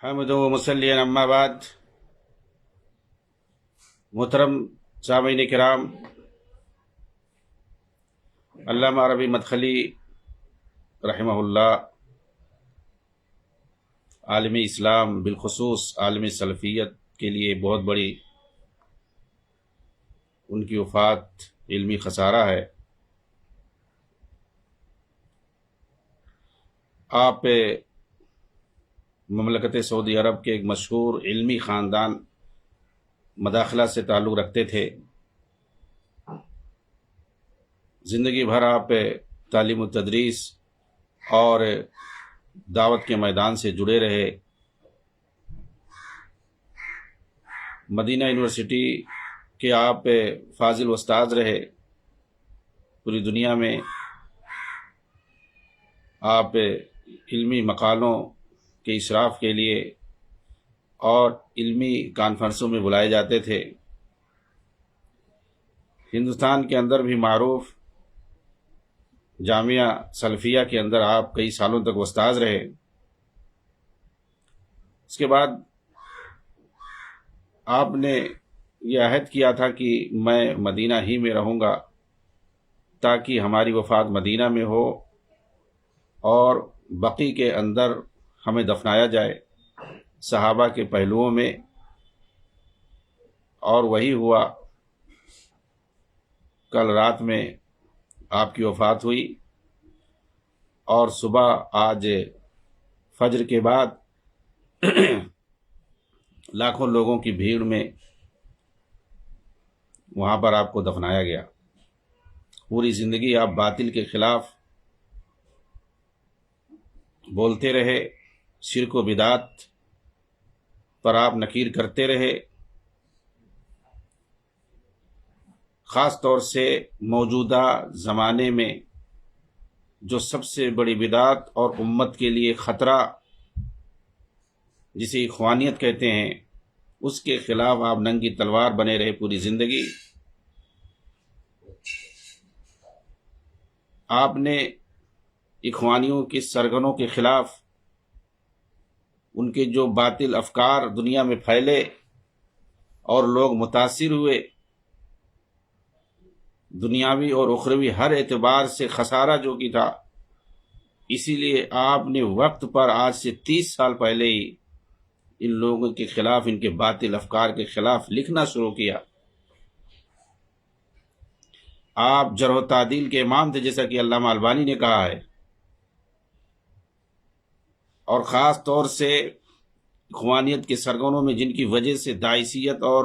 حمد و مسلین اما بعد، محترم سامعین کرام، علامہ ربیع مدخلی رحمہ اللہ عالم اسلام بالخصوص عالم سلفیت کے لیے بہت بڑی ان کی وفات علمی خسارہ ہے۔ آپ مملکت سعودی عرب کے ایک مشہور علمی خاندان مداخلہ سے تعلق رکھتے تھے۔ زندگی بھر آپ تعلیم و تدریس اور دعوت کے میدان سے جڑے رہے۔ مدینہ یونیورسٹی کے آپ فاضل استاد رہے۔ پوری دنیا میں آپ علمی مقالوں کے اشراف کے لیے اور علمی کانفرنسوں میں بلائے جاتے تھے۔ ہندوستان کے اندر بھی معروف جامعہ سلفیہ کے اندر آپ کئی سالوں تک استاذ رہے۔ اس کے بعد آپ نے یہ عہد کیا تھا کہ میں مدینہ ہی میں رہوں گا تاکہ ہماری وفات مدینہ میں ہو اور بقیع کے اندر ہمیں دفنایا جائے صحابہ کے پہلوؤں میں، اور وہی ہوا۔ کل رات میں آپ کی وفات ہوئی اور صبح آج فجر کے بعد لاکھوں لوگوں کی بھیڑ میں وہاں پر آپ کو دفنایا گیا۔ پوری زندگی آپ باطل کے خلاف بولتے رہے، شرک و بدعت پر آپ نکیر کرتے رہے۔ خاص طور سے موجودہ زمانے میں جو سب سے بڑی بدعت اور امت کے لیے خطرہ جسے اخوانیت کہتے ہیں، اس کے خلاف آپ ننگی تلوار بنے رہے پوری زندگی۔ آپ نے اخوانیوں کے سرگنوں کے خلاف ان کے جو باطل افکار دنیا میں پھیلے اور لوگ متاثر ہوئے، دنیاوی اور اخروی ہر اعتبار سے خسارہ جو کی تھا، اسی لیے آپ نے وقت پر آج سے 30 سال پہلے ہی ان لوگوں کے خلاف، ان کے باطل افکار کے خلاف لکھنا شروع کیا۔ آپ جرح و تعدیل کے امام تھے، جیسا کہ علامہ البانی نے کہا ہے، اور خاص طور سے اخوانیت کے سرگنوں میں جن کی وجہ سے داعشیت اور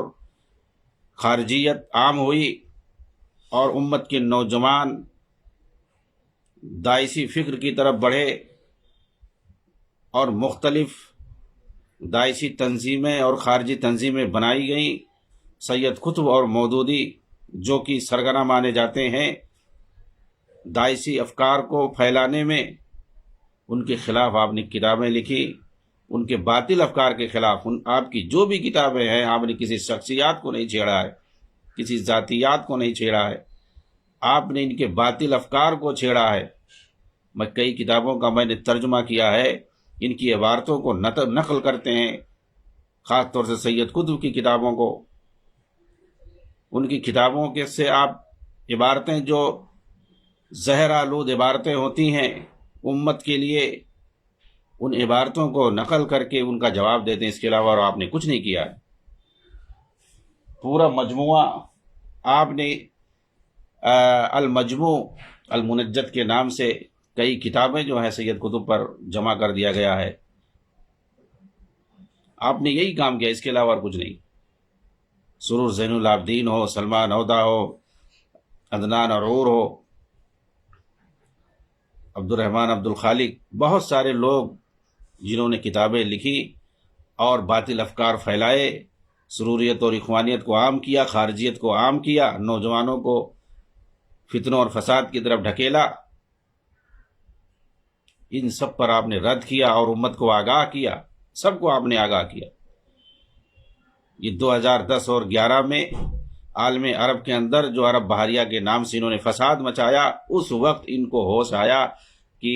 خارجیت عام ہوئی اور امت کے نوجوان داعشی فکر کی طرف بڑھے اور مختلف داعشی تنظیمیں اور خارجی تنظیمیں بنائی گئیں۔ سید قطب اور مودودی جو کہ سرگنا مانے جاتے ہیں داعشی افکار کو پھیلانے میں، ان کے خلاف آپ نے کتابیں لکھی۔ ان کے باطل افکار کے خلاف آپ کی جو بھی کتابیں ہیں، آپ نے کسی شخصیات کو نہیں چھیڑا ہے، کسی ذاتیات کو نہیں چھیڑا ہے، آپ نے ان کے باطل افکار کو چھیڑا ہے۔ میں کئی کتابوں کا میں نے ترجمہ کیا ہے، ان کی عبارتوں کو نقل کرتے ہیں، خاص طور سے سید قطب کی کتابوں کو۔ ان کی کتابوں کے سے آپ عبارتیں جو زہر آلود عبارتیں ہوتی ہیں امت کے لیے، ان عبارتوں کو نقل کر کے ان کا جواب دیتے ہیں۔ اس کے علاوہ اور آپ نے کچھ نہیں کیا ہے۔ پورا مجموعہ آپ نے المجموع المنجد کے نام سے کئی کتابیں جو ہیں سید قطب پر جمع کر دیا گیا ہے۔ آپ نے یہی کام کیا، اس کے علاوہ اور کچھ نہیں۔ سرور زین العابدین ہو، سلمان عودہ ہو، عدنان عرور ہو، عبد الرحمن عبد الخالق، بہت سارے لوگ جنہوں نے کتابیں لکھی اور باطل افکار پھیلائے، سروریت اور اخوانیت کو عام کیا، خارجیت کو عام کیا، نوجوانوں کو فتنوں اور فساد کی طرف ڈھکیلا، ان سب پر آپ نے رد کیا اور امت کو آگاہ کیا، سب کو آپ نے آگاہ کیا۔ یہ 2010 اور 11 میں عالم عرب کے اندر جو عرب بحریہ کے نام سے انہوں نے فساد مچایا، اس وقت ان کو ہوش آیا کہ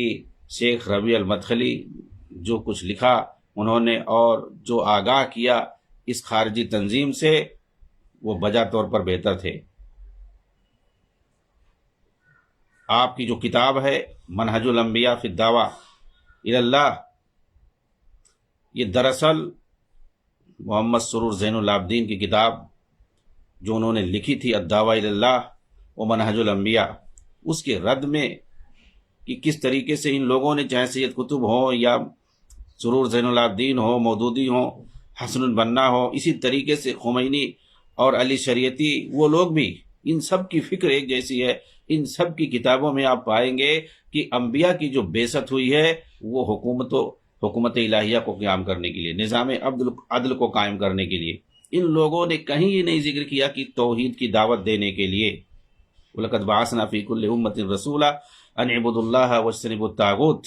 شیخ ربیع المدخلی جو کچھ لکھا انہوں نے اور جو آگاہ کیا اس خارجی تنظیم سے وہ بجا طور پر بہتر تھے۔ آپ کی جو کتاب ہے منہج الانبیاء فی الدعوہ الی اللہ، یہ دراصل محمد سرور زین العابدین کی کتاب جو انہوں نے لکھی تھی الدعوہ الی اللہ و منہج الانبیاء، اس کے رد میں کہ کس طریقے سے ان لوگوں نے، چاہے سید قطب ہو یا سرور زین العابدین ہو، مودودی ہو، حسن البنا ہو، اسی طریقے سے خمینی اور علی شریعتی، وہ لوگ بھی، ان سب کی فکر ایک جیسی ہے۔ ان سب کی کتابوں میں آپ پائیں گے کہ انبیاء کی جو بعثت ہوئی ہے وہ حکومت الہیہ کو قیام کرنے کے لیے، نظام عدل کو قائم کرنے کے لیے۔ ان لوگوں نے کہیں یہ نہیں ذکر کیا کہ توحید کی دعوت دینے کے لیے وَلَقَدْ بَعَثْنَا فِي كُلِّ أُمَّةٍ رَسُولًا أَنِ اعْبُدُوا اللَّهَ وَاجْتَنِبُوا الطَّاغُوتَ۔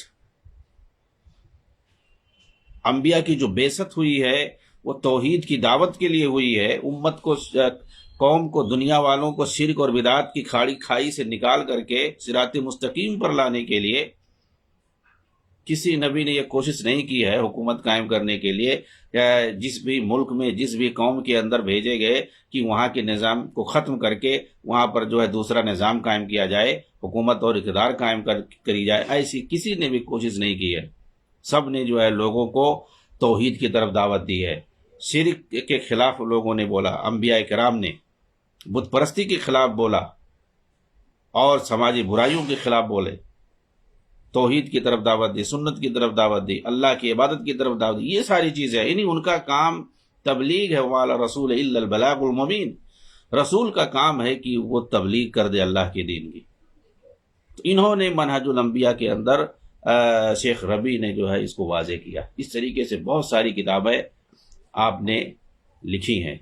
انبیاء کی جو بعثت ہوئی ہے وہ توحید کی دعوت کے لیے ہوئی ہے، امت کو، قوم کو، دنیا والوں کو شرک اور بدعات کی کھائی سے نکال کر کے صراط مستقیم پر لانے کے لیے۔ کسی نبی نے یہ کوشش نہیں کی ہے حکومت قائم کرنے کے لیے، جس بھی ملک میں، جس بھی قوم کے اندر بھیجے گئے کہ وہاں کے نظام کو ختم کر کے وہاں پر جو ہے دوسرا نظام قائم کیا جائے، حکومت اور اقتدار قائم کری جائے، ایسی کسی نے بھی کوشش نہیں کی ہے۔ سب نے جو ہے لوگوں کو توحید کی طرف دعوت دی ہے۔ شرک کے خلاف لوگوں نے بولا، انبیاء کرام نے بت پرستی کے خلاف بولا اور سماجی برائیوں کے خلاف بولے، توحید کی طرف دعوت دی، سنت کی طرف دعوت دی، اللہ کی عبادت کی طرف دعوت دی۔ یہ ساری چیزیں، یعنی ان کا کام تبلیغ ہے۔ وَعَلَى الرَّسُولِ إِلَّا الْبَلَاغُ الْمُبِينُ، رسول کا کام ہے کہ وہ تبلیغ کر دے اللہ کے دین کی۔ تو انہوں نے منہج الانبیاء کے اندر شیخ ربیع نے جو ہے اس کو واضح کیا۔ اس طریقے سے بہت ساری کتابیں آپ نے لکھی ہیں۔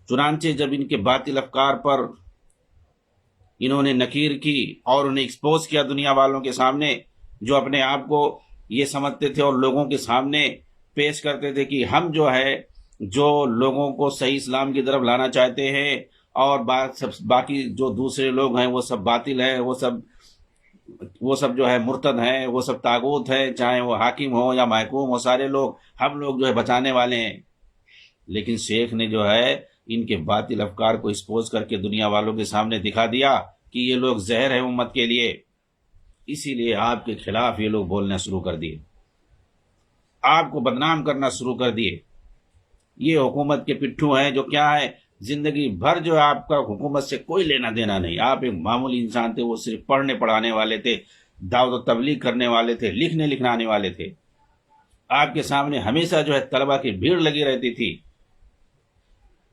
چنانچہ جب ان کے باطل افکار پر انہوں نے نکیر کی اور انہیں ایکسپوز کیا دنیا والوں کے سامنے، جو اپنے آپ کو یہ سمجھتے تھے اور لوگوں کے سامنے پیش کرتے تھے کہ ہم جو ہے جو لوگوں کو صحیح اسلام کی طرف لانا چاہتے ہیں، اور باقی جو دوسرے لوگ ہیں وہ سب باطل ہیں، وہ سب جو ہے مرتد ہیں، وہ سب طاغوت ہیں، چاہے وہ حاکم ہو یا محکوم ہو، سارے لوگ، ہم لوگ جو ہے بچانے والے ہیں۔ لیکن شیخ نے جو ہے ان کے باطل افکار کو ایکسپوز کر کے دنیا والوں کے سامنے دکھا دیا کہ یہ لوگ زہر ہے امت کے لیے، اسی لیے آپ کے خلاف یہ لوگ بولنا شروع کر دیے، آپ کو بدنام کرنا شروع کر دیے۔ یہ حکومت کے پٹھو ہیں جو کیا ہے، زندگی بھر جو ہے آپ کا حکومت سے کوئی لینا دینا نہیں، آپ ایک معمولی انسان تھے، وہ صرف پڑھنے پڑھانے والے تھے، دعوت و تبلیغ کرنے والے تھے، لکھنے لکھانے والے تھے۔ آپ کے سامنے ہمیشہ جو ہے طلبہ کی بھیڑ لگی رہتی تھی۔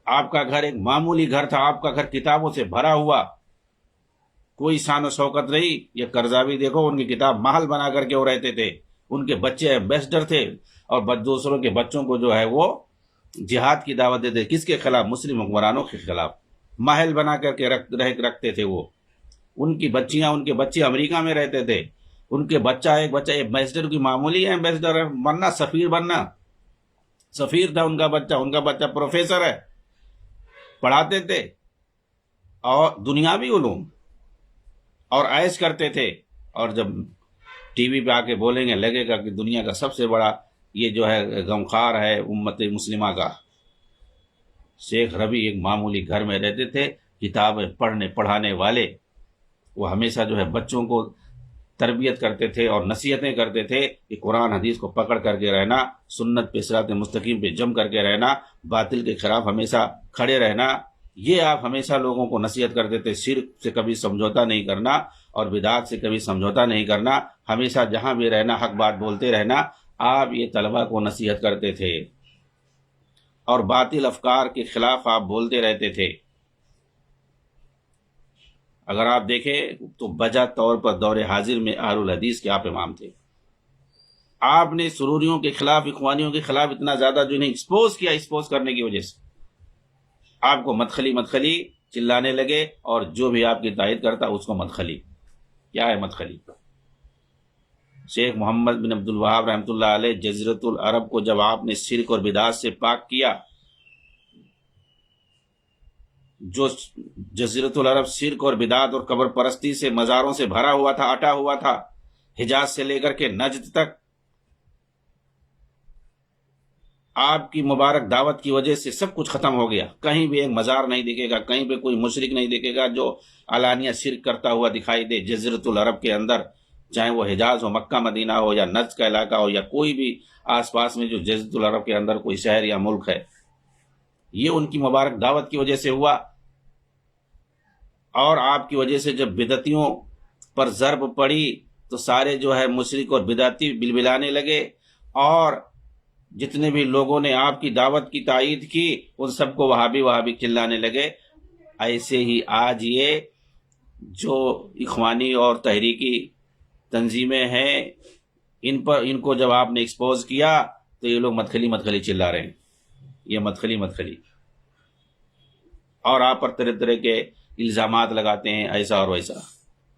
آپ کا گھر ایک معمولی گھر تھا، آپ کا گھر کتابوں سے بھرا ہوا، کوئی شان و شوکت نہیں۔ یہ قرضاوی دیکھو، ان کی کتاب محل بنا کر کے وہ رہتے تھے، ان کے بچے ایمبیسڈر تھے، اور دوسروں کے بچوں کو جو ہے وہ جہاد کی دعوت دیتے۔ کس کے خلاف؟ مسلم حکمرانوں کے خلاف۔ محل بنا کر کے رکھتے تھے وہ۔ ان کی بچیاں، ان کے بچے امریکہ میں رہتے تھے، ان کے ایک بچہ ایمبیسڈر کی معمولی ہے، ایمبیسڈر بننا، سفیر بننا، سفیر تھا ان کا بچہ پروفیسر ہے، پڑھاتے تھے، اور دنیاوی علوم، اور عیش کرتے تھے۔ اور جب ٹی وی پہ آ کے بولیں گے لگے گا کہ دنیا کا سب سے بڑا یہ جو ہے غمخوار ہے امت مسلمہ کا۔ شیخ ربیع ایک معمولی گھر میں رہتے تھے، کتابیں پڑھنے پڑھانے والے، وہ ہمیشہ جو ہے بچوں کو تربیت کرتے تھے اور نصیحتیں کرتے تھے کہ قرآن حدیث کو پکڑ کر کے رہنا، سنت پہ، صراط مستقیم پہ جم کر کے رہنا، باطل کے خلاف ہمیشہ کھڑے رہنا۔ یہ آپ ہمیشہ لوگوں کو نصیحت کرتے تھے، شرک سے کبھی سمجھوتا نہیں کرنا اور بدعات سے کبھی سمجھوتا نہیں کرنا، ہمیشہ جہاں بھی رہنا حق بات بولتے رہنا۔ آپ یہ طلبہ کو نصیحت کرتے تھے اور باطل افکار کے خلاف آپ بولتے رہتے تھے۔ اگر آپ دیکھیں تو بجا طور پر دور حاضر میں اہل الحدیث کے آپ امام تھے۔ آپ نے سروریوں کے خلاف، اخوانیوں کے خلاف اتنا زیادہ جو انہیں ایکسپوز کیا، ایکسپوز کرنے کی وجہ سے آپ کو مدخلی چلانے لگے، اور جو بھی آپ کی تائید کرتا اس کو مدخلی۔ کیا ہے مدخلی؟ شیخ محمد بن عبد الوہاب رحمۃ اللہ علیہ جزیرۃ العرب کو جب آپ نے شرک اور بدعات سے پاک کیا، جو جزیرۃ العرب شرک اور بدعات اور قبر پرستی سے، مزاروں سے بھرا ہوا تھا، اٹا ہوا تھا، حجاز سے لے کر کے نجد تک، آپ کی مبارک دعوت کی وجہ سے سب کچھ ختم ہو گیا، کہیں بھی ایک مزار نہیں دکھے گا، کہیں پہ کوئی مشرک نہیں دکھے گا جو علانیہ شرک کرتا ہوا دکھائی دے جزیرۃ العرب کے اندر، چاہے وہ حجاز ہو، مکہ مدینہ ہو، یا نجد کا علاقہ ہو، یا کوئی بھی آس پاس میں جو جزیرۃ العرب کے اندر کوئی شہر یا ملک ہے، یہ ان کی مبارک دعوت کی وجہ سے ہوا۔ اور آپ کی وجہ سے جب بدعتیوں پر ضرب پڑی تو سارے جو ہے مشرک اور بدعتی بلبلانے لگے، اور جتنے بھی لوگوں نے آپ کی دعوت کی تائید کی ان سب کو وہابی وہابی چلانے لگے۔ ایسے ہی آج یہ جو اخوانی اور تحریکی تنظیمیں ہیں، ان کو جب آپ نے ایکسپوز کیا تو یہ لوگ مدخلی مدخلی چلا رہے ہیں، یہ مدخلی مدخلی، اور آپ پر طرح طرح کے الزامات لگاتے ہیں، ایسا اور ویسا،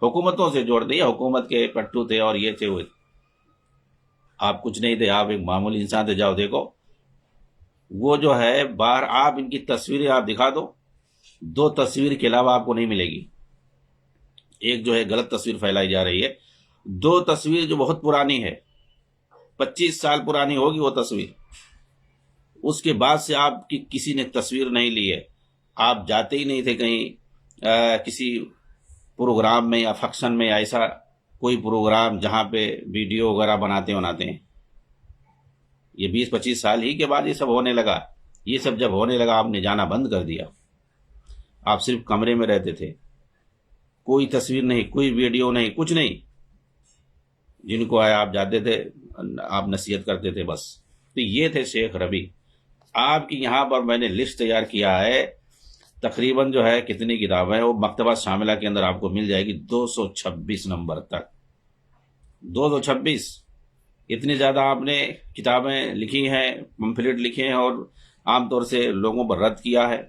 حکومتوں سے جوڑ دیا، حکومت کے پٹو تھے اور یہ تھے وہ، آپ کچھ نہیں تھے، آپ ایک معمولی انسان تھے۔ جاؤ دیکھو، وہ جو ہے باہر آپ ان کی تصویریں آپ دکھا دو، 2 تصویر کے علاوہ آپ کو نہیں ملے گی۔ ایک جو ہے غلط تصویر پھیلائی جا رہی ہے، 2 تصویر جو بہت پرانی ہے، 25 سال پرانی ہوگی وہ تصویر، اس کے بعد سے آپ کی کسی نے تصویر نہیں لی ہے، آپ جاتے ہی نہیں تھے کہیں کسی پروگرام میں یا فنکشن میں، ایسا کوئی پروگرام جہاں پہ ویڈیو وغیرہ بناتے ہیں۔ یہ 20-25 سال ہی کے بعد یہ سب ہونے لگا۔ یہ سب جب ہونے لگا آپ نے جانا بند کر دیا، آپ صرف کمرے میں رہتے تھے، کوئی تصویر نہیں، کوئی ویڈیو نہیں، کچھ نہیں، جن کو آیا آپ جاتے تھے، آپ نصیحت کرتے تھے بس۔ تو یہ تھے شیخ ربیع۔ آپ کی یہاں پر میں نے لسٹ تیار کیا ہے، تقریباً جو ہے کتنی کتابیں ہیں، وہ مکتبہ شاملہ کے اندر آپ کو مل جائے گی 226 نمبر تک، 226، اتنی زیادہ آپ نے کتابیں لکھی ہیں، پمفلٹ لکھے ہیں، اور عام طور سے لوگوں پر رد کیا ہے۔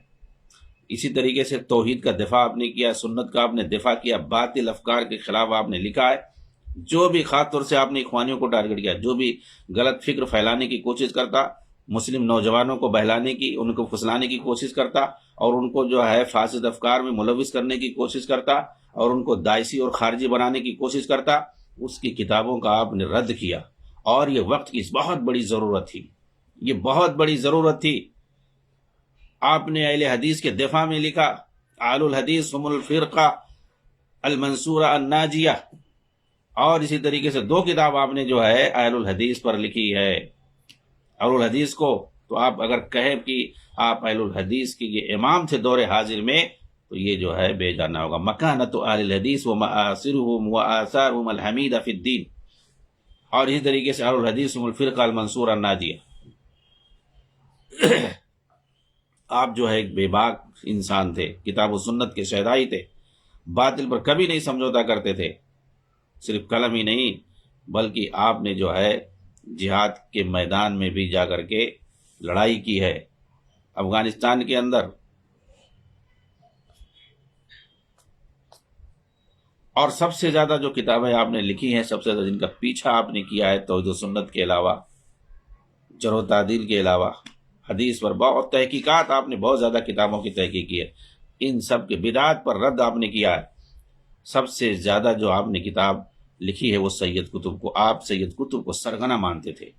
اسی طریقے سے توحید کا دفاع آپ نے کیا، سنت کا آپ نے دفاع کیا، باطل افکار کے خلاف آپ نے لکھا ہے۔ جو بھی خاص طور سے آپ نے اخوانیوں کو ٹارگٹ کیا، جو بھی غلط فکر پھیلانے کی کوشش کرتا، مسلم نوجوانوں کو بہلانے کی، ان کو پھسلانے کی کوشش کرتا، اور ان کو جو ہے فاسد افکار میں ملوث کرنے کی کوشش کرتا، اور ان کو داعشی اور خارجی بنانے کی کوشش کرتا، اس کی کتابوں کا آپ نے رد کیا۔ اور یہ وقت کی بہت بڑی ضرورت تھی، یہ بہت بڑی ضرورت تھی۔ آپ نے اہل حدیث کے دفاع میں لکھا، اہل الحدیث هم الفرقہ المنصورہ الناجیہ، اور اسی طریقے سے 2 کتاب آپ نے جو ہے اہل الحدیث پر لکھی ہے۔ اہل الحدیث کو تو آپ اگر کہیں کہ آپ اہل الحدیث کے یہ امام تھے دور حاضر میں، تو یہ جو ہے بے جانا ہوگا۔ مکانۃ اہل الحدیث ومآثرهم وآثارهم الحمیدہ فی الدین، اور اسی طریقے سے اہل الحدیث هم الفرقہ المنصورہ الناجیہ۔ آپ جو ہے ایک بے باک انسان تھے، کتاب و سنت کے شہدائی تھے، باطل پر کبھی نہیں سمجھوتا کرتے تھے، صرف قلم ہی نہیں بلکہ آپ نے جو ہے جہاد کے میدان میں بھی جا کر کے لڑائی کی ہے افغانستان کے اندر۔ اور سب سے زیادہ جو کتابیں آپ نے لکھی ہیں، سب سے زیادہ جن کا پیچھا آپ نے کیا ہے توحید و سنت کے علاوہ، جرح و تعدیل کے علاوہ، حدیث پر بہت تحقیقات، آپ نے بہت زیادہ کتابوں کی تحقیق کی ہے، ان سب کے بدعات پر رد آپ نے کیا ہے۔ سب سے زیادہ جو آپ نے کتاب لکھی ہے وہ سید قطب کو، آپ سید قطب کو سرغنہ مانتے تھے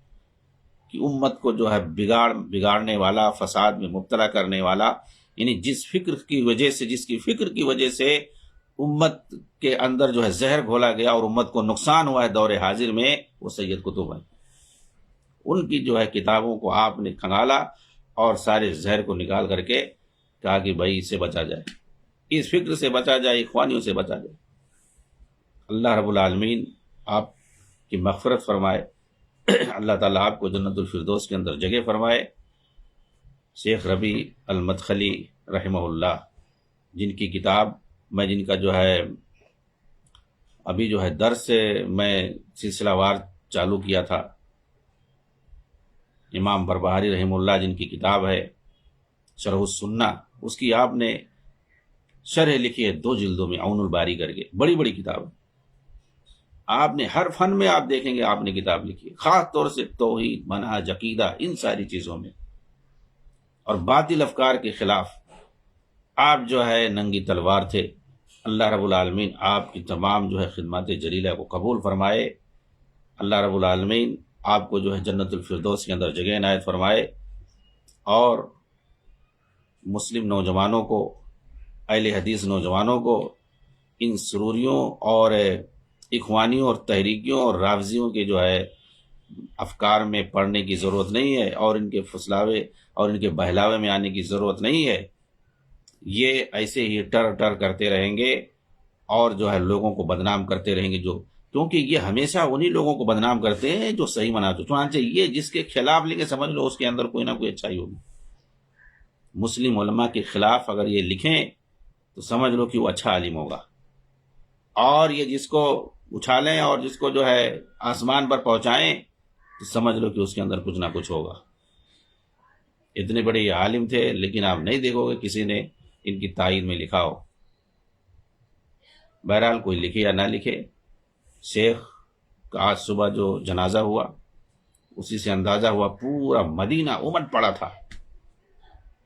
کہ امت کو جو ہے بگاڑنے والا، فساد میں مبتلا کرنے والا، یعنی جس فکر کی وجہ سے، جس کی فکر کی وجہ سے امت کے اندر جو ہے زہر گھولا گیا اور امت کو نقصان ہوا ہے دور حاضر میں، وہ سید قطب ہیں۔ ان کی جو ہے کتابوں کو آپ نے کھنگالا اور سارے زہر کو نکال کر کے کہا کہ بھائی اس سے بچا جائے، اس فکر سے بچا جائے، اخوانیوں سے بچا جائے۔ اللہ رب العالمین آپ کی مغفرت فرمائے، اللہ تعالیٰ آپ کو جنت الفردوس کے اندر جگہ فرمائے۔ شیخ ربیع المدخلی رحمہ اللہ، جن کی کتاب میں، جن کا جو ہے ابھی جو ہے درس میں سلسلہ وار چالو کیا تھا، امام بربہاری رحمہ اللہ جن کی کتاب ہے شرح السنہ، اس کی آپ نے شرح لکھی ہے 2 جلدوں میں، عون الباری کر کے، بڑی بڑی کتاب ہے۔ آپ نے ہر فن میں آپ دیکھیں گے آپ نے کتاب لکھی ہے، خاص طور سے توحید، منہج، عقیدہ، ان ساری چیزوں میں، اور باطل افکار کے خلاف آپ جو ہے ننگی تلوار تھے۔ اللہ رب العالمین آپ کی تمام جو ہے خدمات جلیلہ کو قبول فرمائے۔ اللہ رب العالمین آپ کو جو ہے جنت الفردوس کے اندر جگہ عنایت فرمائے۔ اور مسلم نوجوانوں کو، اہل حدیث نوجوانوں کو ان سروریوں اور اخوانیوں اور تحریکیوں اور رافضیوں کے جو ہے افکار میں پڑھنے کی ضرورت نہیں ہے، اور ان کے پھسلاوے اور ان کے بہلاوے میں آنے کی ضرورت نہیں ہے۔ یہ ایسے ہی ٹر ٹر کرتے رہیں گے اور جو ہے لوگوں کو بدنام کرتے رہیں گے، کیونکہ یہ ہمیشہ انہی لوگوں کو بدنام کرتے ہیں جو صحیح مناتے، چنانچہ یہ جس کے خلاف لکھے سمجھ لو اس کے اندر کوئی نہ کوئی اچھائی ہوگی۔ مسلم علماء کے خلاف اگر یہ لکھیں تو سمجھ لو کہ وہ اچھا عالم ہوگا، اور یہ جس کو اچھالیں اور جس کو جو ہے آسمان پر پہنچائیں تو سمجھ لو کہ اس کے اندر کچھ نہ کچھ ہوگا۔ اتنے بڑے یہ عالم تھے، لیکن آپ نہیں دیکھو گے کسی نے ان کی تائید میں لکھا ہو۔ بہرحال کوئی لکھے یا نہ لکھے، شیخ کا آج صبح جو جنازہ ہوا اسی سے اندازہ ہوا پورا مدینہ امٹ پڑا تھا،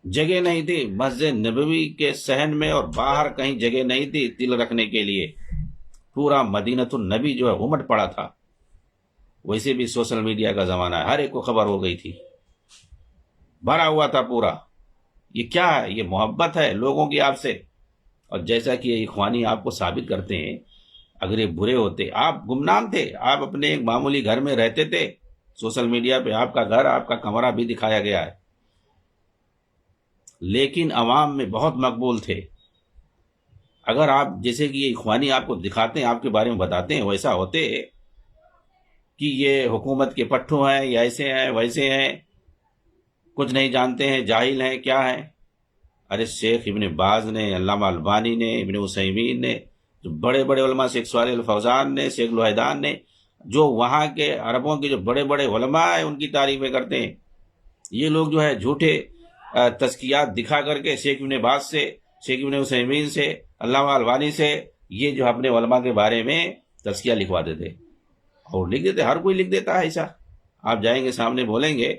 جگہ نہیں تھی مسجد نبوی کے صحن میں، اور باہر کہیں جگہ نہیں تھی تل رکھنے کے لیے، پورا مدینۃ النبی جو ہے امٹ پڑا تھا۔ ویسے بھی سوشل میڈیا کا زمانہ ہے، ہر ایک کو خبر ہو گئی تھی، بھرا ہوا تھا پورا۔ یہ کیا ہے؟ یہ محبت ہے لوگوں کی آپ سے، اور جیسا کہ یہ اخوانی آپ کو ثابت کرتے ہیں، اگر یہ برے ہوتے، آپ گمنام تھے، آپ اپنے ایک معمولی گھر میں رہتے تھے، سوشل میڈیا پہ آپ کا گھر، آپ کا کمرہ بھی دکھایا گیا ہے، لیکن عوام میں بہت مقبول تھے۔ اگر آپ جیسے کہ یہ اخوانی آپ کو دکھاتے ہیں، آپ کے بارے میں بتاتے ہیں، ویسا ہوتے کہ یہ حکومت کے پٹھوں ہیں یا ایسے ہیں ویسے ہیں، کچھ نہیں جانتے ہیں، جاہل ہیں، کیا ہیں؟ ارے شیخ ابن باز نے، علامہ البانی نے، ابن عثیمین نے، جو بڑے بڑے علماء، شیخ صالح الفوزان نے، شیخ الوحیدان نے، جو وہاں کے عربوں کے جو بڑے بڑے علماء ہیں ان کی تعریفیں کرتے ہیں۔ یہ لوگ جو ہے جھوٹے تزکیات دکھا کر کے شیخ ابن باز سے، شیخ ابن عثیمین سے، علامہ البانی سے، یہ جو اپنے علماء کے بارے میں تزکیہ لکھواتے تھے، اور لکھ دیتے، ہر کوئی لکھ دیتا ہے ایسا۔ آپ جائیں گے سامنے بولیں گے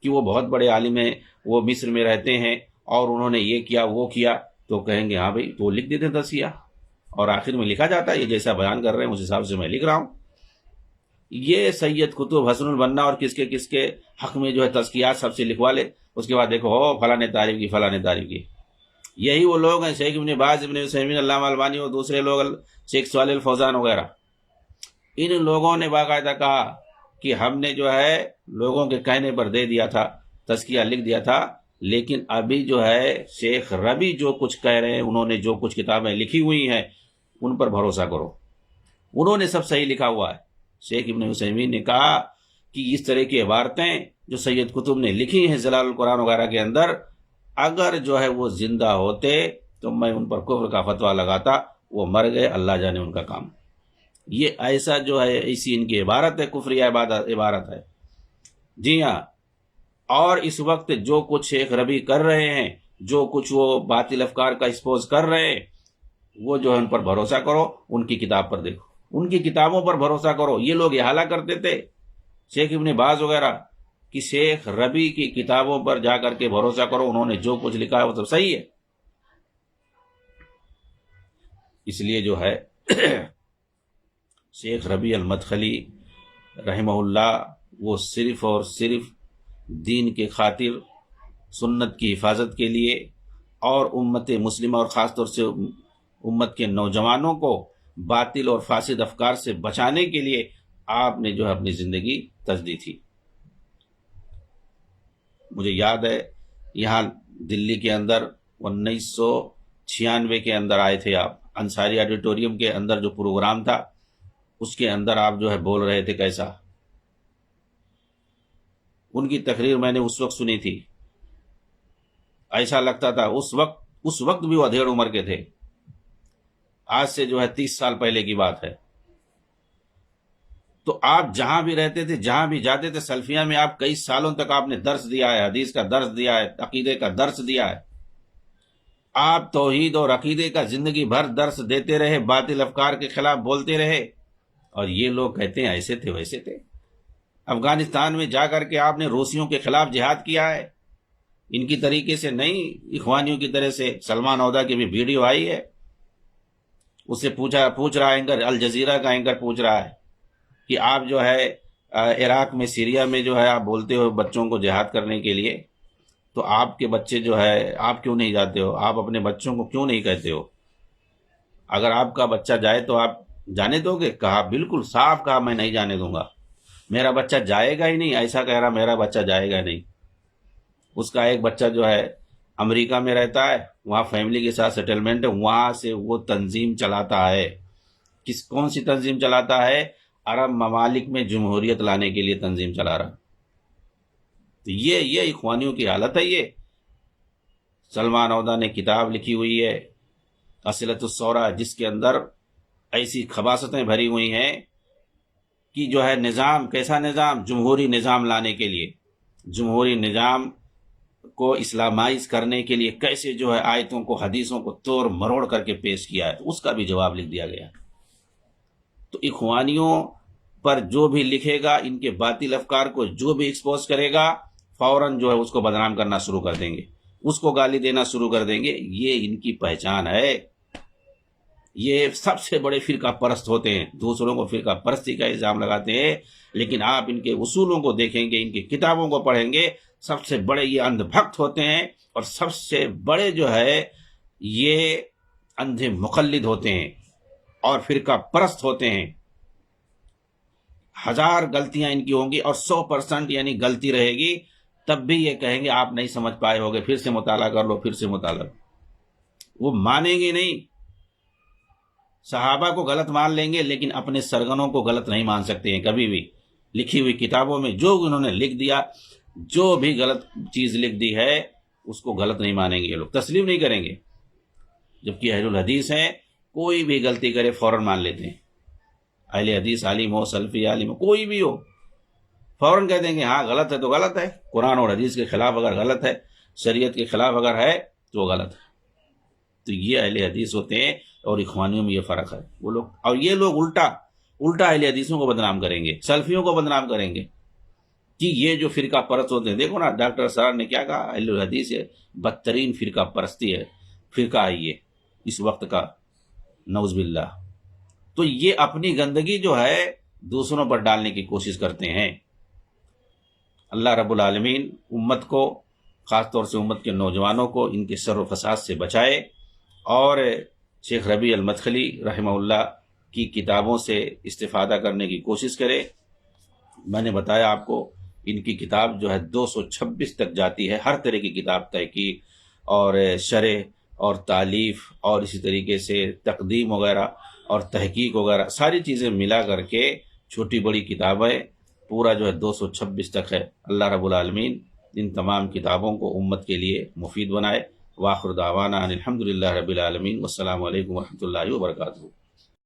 کہ وہ بہت بڑے عالم ہیں، وہ مصر میں رہتے ہیں اور انہوں نے یہ کیا وہ کیا، تو کہیں گے ہاں بھائی، تو لکھ دیتے ہیں تزکیہ، اور آخر میں لکھا جاتا ہے یہ جیسا بیان کر رہے ہیں اس حساب سے میں لکھ رہا ہوں۔ یہ سید قطب، حسن البنا اور کس کے حق میں جو ہے تزکیات سب سے لکھوا لے، اس کے بعد دیکھو ہو فلاں نے تعریف کی، فلاں نے تعریف کی۔ یہی وہ لوگ ہیں شیخ ابن باز، ابن عثیمین، علامہ البانی اور دوسرے لوگ، شیخ صالح الفوزان وغیرہ۔ ان لوگوں نے باقاعدہ کہا کہ ہم نے جو ہے لوگوں کے کہنے پر دے دیا تھا، تزکیہ لکھ دیا تھا، لیکن ابھی جو ہے شیخ ربی جو کچھ کہہ رہے ہیں، انہوں نے جو کچھ کتابیں لکھی ہوئی ہیں ان پر بھروسہ کرو، انہوں نے سب صحیح لکھا ہوا ہے۔ شیخ ابن عثیمین نے کہا کہ اس طرح کی عبارتیں جو سید قطب نے لکھی ہیں جلال القرآن وغیرہ کے اندر، اگر جو ہے وہ زندہ ہوتے تو میں ان پر کفر کا فتویٰ لگاتا، وہ مر گئے، اللہ جانے ان کا کام۔ یہ ایسا جو ہے ایسی ان کی عبارت ہے، کفریہ عبارت ہے، جی ہاں۔ اور اس وقت جو کچھ شیخ ربی کر رہے ہیں، جو کچھ وہ باطل افکار کا ایکسپوز کر رہے ہیں، وہ جو ہے ان پر بھروسہ کرو، ان کی کتاب پر دیکھو، ان کی کتابوں پر بھروسہ کرو۔ یہ لوگ یہ حالہ کرتے تھے شیخ ابن باز وغیرہ کہ شیخ ربی کی کتابوں پر جا کر کے بھروسہ کرو، انہوں نے جو کچھ لکھا ہے وہ سب صحیح ہے۔ اس لیے جو ہے شیخ ربیع المدخلی رحمہ اللہ وہ صرف اور صرف دین کے خاطر، سنت کی حفاظت کے لیے، اور امت مسلمہ اور خاص طور سے امت کے نوجوانوں کو باطل اور فاسد افکار سے بچانے کے لیے آپ نے جو ہے اپنی زندگی تجدید تھی۔ مجھے یاد ہے یہاں دلی کے اندر 1996 کے اندر آئے تھے آپ، انصاری آڈیٹوریم کے اندر جو پروگرام تھا اس کے اندر آپ جو ہے بول رہے تھے، کیسا ان کی تقریر میں نے اس وقت سنی تھی، ایسا لگتا تھا اس وقت بھی وہ ادھیڑ عمر کے تھے، آج سے جو ہے 30 سال پہلے کی بات ہے۔ تو آپ جہاں بھی رہتے تھے، جہاں بھی جاتے تھے، سلفیہ میں آپ کئی سالوں تک آپ نے درس دیا ہے، حدیث کا درس دیا ہے، عقیدے کا درس دیا ہے، آپ توحید اور عقیدے کا زندگی بھر درس دیتے رہے، باطل افکار کے خلاف بولتے رہے، اور یہ لوگ کہتے ہیں ایسے تھے ویسے تھے۔ افغانستان میں جا کر کے آپ نے روسیوں کے خلاف جہاد کیا ہے، ان کی طریقے سے نہیں، اخوانیوں کی طرح سے۔ سلمان عودہ کی بھی ویڈیو آئی ہے، اس سے پوچھ رہا ہے اینکر، الجزیرہ کا اینکر پوچھ رہا ہے کہ آپ جو ہے عراق میں، سیریا میں جو ہے آپ بولتے ہو بچوں کو جہاد کرنے کے لیے، تو آپ کے بچے جو ہے آپ کیوں نہیں جاتے ہو؟ آپ اپنے بچوں کو کیوں نہیں کہتے ہو؟ اگر آپ کا بچہ جائے تو آپ جانے دو گے؟ کہا بالکل صاف کہا میں نہیں جانے دوں گا، میرا بچہ جائے گا ہی نہیں، ایسا کہہ رہا میرا بچہ جائے گا نہیں۔ اس کا ایک بچہ جو ہے امریکہ میں رہتا ہے، وہاں فیملی کے ساتھ سیٹلمنٹ ہے، وہاں سے وہ تنظیم چلاتا ہے۔ کون سی تنظیم چلاتا ہے؟ عرب ممالک میں جمہوریت لانے کے لیے تنظیم چلا رہا۔ تو یہ اخوانیوں کی حالت ہے۔ یہ سلمان عودہ نے کتاب لکھی ہوئی ہے اصلۃ الصورہ، جس کے اندر ایسی خباثتیں بھری ہوئی ہیں کہ جو ہے نظام، کیسا نظام؟ جمہوری نظام لانے کے لیے، جمہوری نظام کو اسلامائز کرنے کے لیے کیسے جو ہے آیتوں کو، حدیثوں کو توڑ مروڑ کر کے پیش کیا ہے، اس کا بھی جواب لکھ دیا گیا۔ تو اخوانیوں پر جو بھی لکھے گا، ان کے باطل افکار کو جو بھی ایکسپوز کرے گا، فوراً جو ہے اس کو بدنام کرنا شروع کر دیں گے، اس کو گالی دینا شروع کر دیں گے۔ یہ ان کی پہچان ہے۔ یہ سب سے بڑے فرقہ پرست ہوتے ہیں، دوسروں کو فرقہ پرستی کا الزام لگاتے ہیں، لیکن آپ ان کے اصولوں کو دیکھیں گے، ان کی کتابوں کو پڑھیں گے، سب سے بڑے یہ اندھ بھکت ہوتے ہیں، اور سب سے بڑے جو ہے یہ اندھے مقلد ہوتے ہیں اور فرقہ پرست ہوتے ہیں۔ 1000 غلطیاں ان کی ہوں گی اور 100% یعنی غلطی رہے گی، تب بھی یہ کہیں گے آپ نہیں سمجھ پائے ہوگے، پھر سے مطالعہ کر لو، پھر سے مطالعہ۔ وہ مانیں گے نہیں، صحابہ کو غلط مان لیں گے لیکن اپنے سرگنوں کو غلط نہیں مان سکتے ہیں کبھی بھی۔ لکھی ہوئی کتابوں میں جو انہوں نے لکھ دیا، جو بھی غلط چیز لکھ دی ہے، اس کو غلط نہیں مانیں گے، یہ لوگ تسلیم نہیں کریں گے۔ جبکہ اہل الحدیث ہیں، کوئی بھی غلطی کرے فوراً مان لیتے ہیں۔ اہل حدیث عالم ہو، سلفی عالم ہو، کوئی بھی ہو، فوراً کہہ دیں گے ہاں غلط ہے تو غلط ہے، قرآن اور حدیث کے خلاف اگر غلط ہے، شریعت کے خلاف اگر ہے تو وہ غلط ہے۔ تو یہ اہل حدیث ہوتے ہیں، اور اخوانیوں میں یہ فرق ہے۔ وہ لوگ، اور یہ لوگ الٹا اہل حدیثوں کو بدنام کریں گے، سلفیوں کو بدنام کریں گے کہ یہ جو فرقہ پرست ہوتے ہیں۔ دیکھو نا ڈاکٹر سرار نے کیا کہا، اہل الحدیث بدترین فرقہ پرستی ہے، فرقہ ہے یہ اس وقت کا، نعوذ باللہ۔ تو یہ اپنی گندگی جو ہے دوسروں پر ڈالنے کی کوشش کرتے ہیں۔ اللہ رب العالمین امت کو، خاص طور سے امت کے نوجوانوں کو، ان کے شر و فساد سے بچائے، اور شیخ ربیع المدخلی رحمہ اللہ کی کتابوں سے استفادہ کرنے کی کوشش کرے۔ میں نے بتایا آپ کو، ان کی کتاب جو ہے 226 تک جاتی ہے، ہر طرح کی کتاب، تحقیق اور شرح اور تالیف اور اسی طریقے سے تقدیم وغیرہ اور تحقیق وغیرہ، ساری چیزیں ملا کر کے چھوٹی بڑی کتابیں پورا جو ہے 226 تک ہے۔ اللہ رب العالمین ان تمام کتابوں کو امت کے لیے مفید بنائے۔ وآخر دعوانا ان الحمدللہ رب العالمین، والسلام علیکم ورحمۃ اللہ وبرکاتہ۔